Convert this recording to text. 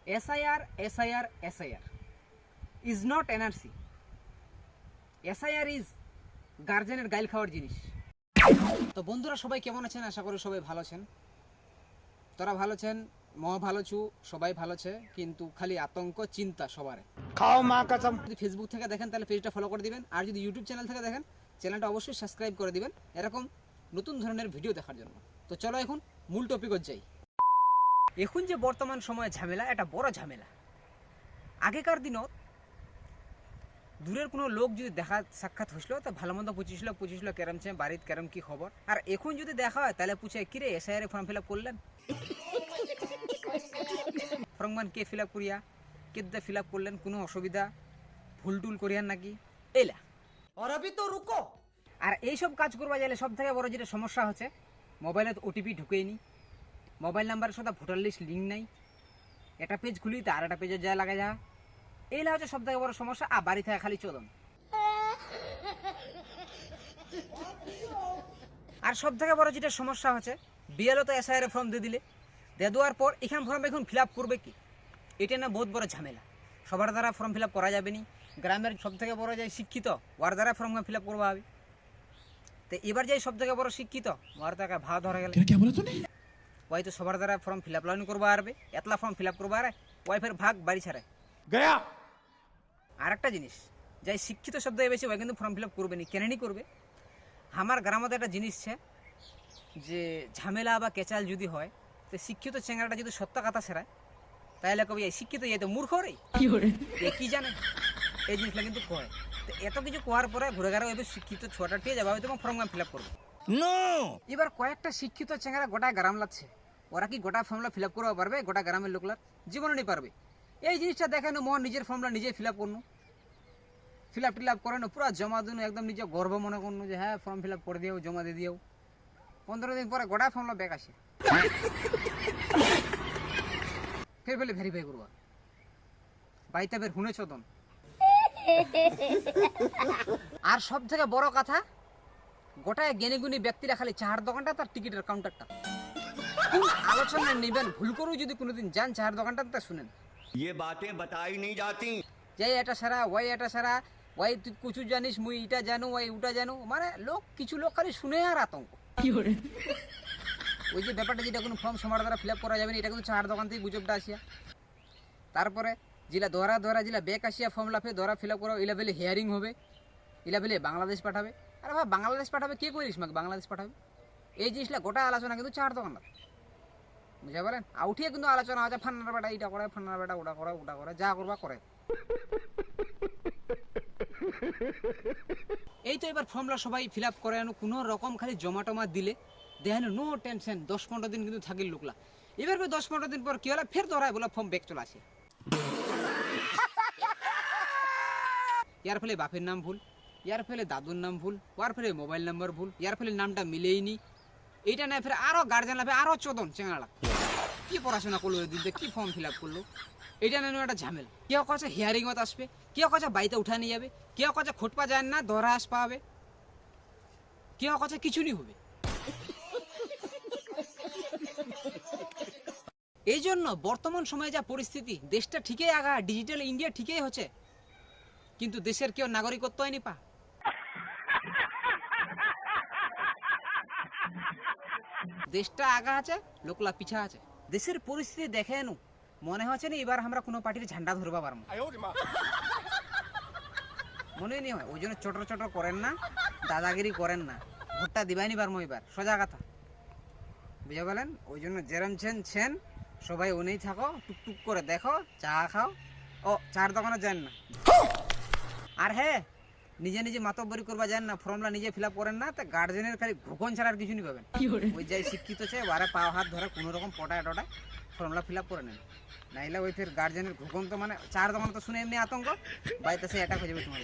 SIR is not NRC. SIR is গার্জেনের গাইল খাওয়ার জিনিস। তো বন্ধুরা সবাই কেমন আছেন? আশা করি সবাই ভালো আছেন। তোরা ভালো আছেন, ম ভালো ছু, সবাই ভালো আছে, কিন্তু খালি আতঙ্ক চিন্তা সবার। খাও মা কসম। যদি ফেসবুক থেকে দেখেন তাহলে পেজটা ফলো করে দিবেন, আর যদি ইউটিউব চ্যানেল থেকে দেখেন চ্যানেলটা অবশ্যই সাবস্ক্রাইব করে দিবেন এরকম নতুন ধরনের ভিডিও দেখার জন্য। তো চলো এখন মূল টপিকত যাই। এখন যে বর্তমান সময়ে ঝামেলা, এটা বড় ঝামেলা। আগেকার দিনত দূরের কোনো লোক যদি দেখা সাক্ষাৎ হইছিল তো ভালো মন্দ পুছিছিল কেরম ছে বাড়িতে, কেরম কি খবর। আর এখন যদি দেখা হয় তাহলে পুছে কিরে SIR ফর্ম ফিল আপ করলেন, ফর্মমান কে ফিল আপ করিয়া কেদা ফিল আপ করলেন, কোনো অসুবিধা ভুল টুল করিয়ান নাকি এইলা। और अभी तो रुको। আর এইসব কাজ করবা গেলে সব থেকে বড় যেটা সমস্যা হচ্ছে, মোবাইলে OTP ঢুকেইনি, মোবাইল নাম্বারের সাথে ভোটার লিস্ট লিঙ্ক নাই, একটা পেজ খুলি তো আর একটা পেজে যা লাগে যা, এইলা হচ্ছে সব থেকে বড় সমস্যা। আর বাড়ি থেকে খালি চলন। আর সব থেকে বড় যেটা সমস্যা হচ্ছে, বিএলও তো SIR ফর্ম দিয়ে দিলে, দিয়ে দেওয়ার পর এখান ফর্ম এখন ফিল আপ করবে কি, এটা না বহুত বড় ঝামেলা। সবার দ্বারা ফর্ম ফিল আপ করা যাবে নি। গ্রামের সব থেকে বড় যাই শিক্ষিত, ওর দ্বারা ফর্ম ফিল আপ করবা হবে। তো এবার যাই সব থেকে বড় শিক্ষিত, ওর টাকা ভাও ধরা গেলে ওই তো সবার দ্বারা ফর্ম ফিল আপ লাইন করবা আরবে, এতলা ফর্ম ফিল আপ করবা আরে ওই ফের ভাগ বাড়ি ছাড়ে गया। আর একটা জিনিস, যাই শিক্ষিত শব্দ বেশি ওই কিন্তু ফর্ম ফিল আপ করবে নি, কেননি করবে। আমার গ্রামতে একটা জিনিস আছে যে ঝামেলা বা কেচাল যদি হয় তো শিক্ষিত চেঙ্গাটা যদি সত্য কথা সেরায় তাহলে কবি শিক্ষিত এই তো মূর্খ রে কি জানে, এই জিনিসটা কিন্তু কয়। তো এত কিছু কোয়ার পরে ঘুরে ঘাড়ে ওই শিক্ষিত ছোয়াটা টিয়ে যাবে হয়তো ফর্ম ফিল আপ করবে। এবার কয়েকটা শিক্ষিত চেঙ্গারা গোটা গ্রাম লাগছে, ওরা কি গোটা ফর্মলা ফিল আপ করতে পারবে? গোটা গ্রামের লোকলার জীবনে নেই পারবে। এই জিনিসটা দেখেন মন নিজের ফর্মলা নিজে ফিল আপ করুন, ফিল আপ করেন, পুরো জমা দিন, একদম নিজে গর্ব মনে করুন যে হ্যাঁ ফর্ম ফিল আপ করে দিও, জমা দিয়ে দিও। 15 দিন পরে গোটা ফর্মলা ব্যাক আসে, ফের বলে ভেরিফাই করবা বাইতা বের হুনে চোদন। আর সব থেকে বড় কথা, গোটায় জ্ঞানীগুণী ব্যক্তিরা খালি চাহার দোকানটা তার টিকিটের কাউন্টারটা আলোচনা নেবেন। ভুল করেও যদি কোনোদিন যান চাহার দোকানটা তা শুনেন, ये बातें बताई नहीं जाती। যাই এটা সারা ওই এটা সারা, ওই তুই কিছু জানিস মুই এটা জানো, ওই ওটা জানো, মানে লোক কিছু লোক খালি শুনে আর আতঙ্ক। ওই যে ব্যাপারটা যেটা কোনো ফর্ম সবার দ্বারা ফিল আপ করা যাবে না, এটা কিন্তু চাহার দোকান থেকে গুজবটা আসিয়া। তারপরে যেটা দোহরা যেটা ব্যাক আসিয়া ফর্ম লাফে দোহরা ফিল আপ করা, এলা বেলে হিয়ারিং হবে, এলা বেলে বাংলাদেশ পাঠাবে। আরে ভাই বাংলাদেশ পাঠাবে, কে করিস মাকে বাংলাদেশ পাঠাবে? এই জিনিসটা গোটা আলোচনা কিন্তু চাহার দোকানদার, বুঝা বলেন। আর উঠিয়ে কিন্তু আলোচনা হচ্ছে ফান্নার বেটা এইটা করে, ফান্নার বেটা ওটা করে, যা করবা করে। এই তো এবার ফর্মলা সবাই ফিল আপ করে আনো, কোনো রকম খালি জমা টমা দিলে দেখেন নো টেনশন, 10-15 দিন কিন্তু থাকিল লোকলা। এবার 10-15 দিন পর কি হলো, ফের ধরায় বলে ফর্ম ব্যাক চলে আসে। ইয়ার ফলে বাপের নাম ভুল, ইয়ার ফলে দাদুর নাম ভুল, ওয়ার ফলে মোবাইল নাম্বার ভুল, ইয়ার ফলে নামটা মিলেইনি, এইটা না ফের আরো গার্জেন লাভে আরো চোদন চেঙ্গাড়া। কি পড়াশোনা করলো দিদি, কি ফর্ম ফিল আপ করলো, এইটা না একটা ঝামেলা। কেউ কাছে হিয়ারিং মত আসবে, কেউ কাছে বাড়িতে উঠা নিয়ে যাবে, কেউ কাছে খোটপা যায় না ধরা আস পাবে, কেউ কাছে কিছু নি হবে। এই জন্য বর্তমান সময়ে যা পরিস্থিতি, দেশটা ঠিকই আগা, ডিজিটাল ইন্ডিয়া ঠিকই হচ্ছে, কিন্তু দেশের কেউ নাগরিকত্ব হয়নি পা। দেশটা আগা আছে, লোকলা পিছা আছে। দেশের পরিস্থিতি দেখে নু মনে হচ্ছে না এবার আমরা কোনো পার্টির ঝান্ডা ধরবা পারবো, মনে নেই হয়। ওই জন্য চটর করেন না, দাদাগিরি করেন না, ভোটটা দিবাইনি পারবো এবার, সোজা কথা, বুঝে বলেন। ওই জন্য যেরম ছেন সবাই ওনেই থাকো, টুকটুক করে দেখো, চা খাও, ও চার দোকানে যান না। আর হ্যাঁ, নিজে মাতব্বরি করবা যান না, ফর্মলা নিজে ফিল আপ করেন না, তা গার্জেনের খালি ঘুকন ছাড়া আর কিছু নি পাবেন। ওই যাই শিক্ষিত আছে ওরা পাও হাত ধরে কোনো রকম পটায় টটায় ফর্মলা ফিল আপ করে নেন, নাইলে ওই ফের গার্জেনের ঘুকন তো মানে চার দোকান তো শুনে এমনি আতঙ্ক, বাড়িতে সে অ্যাটাক হয়ে যাবে তোমার।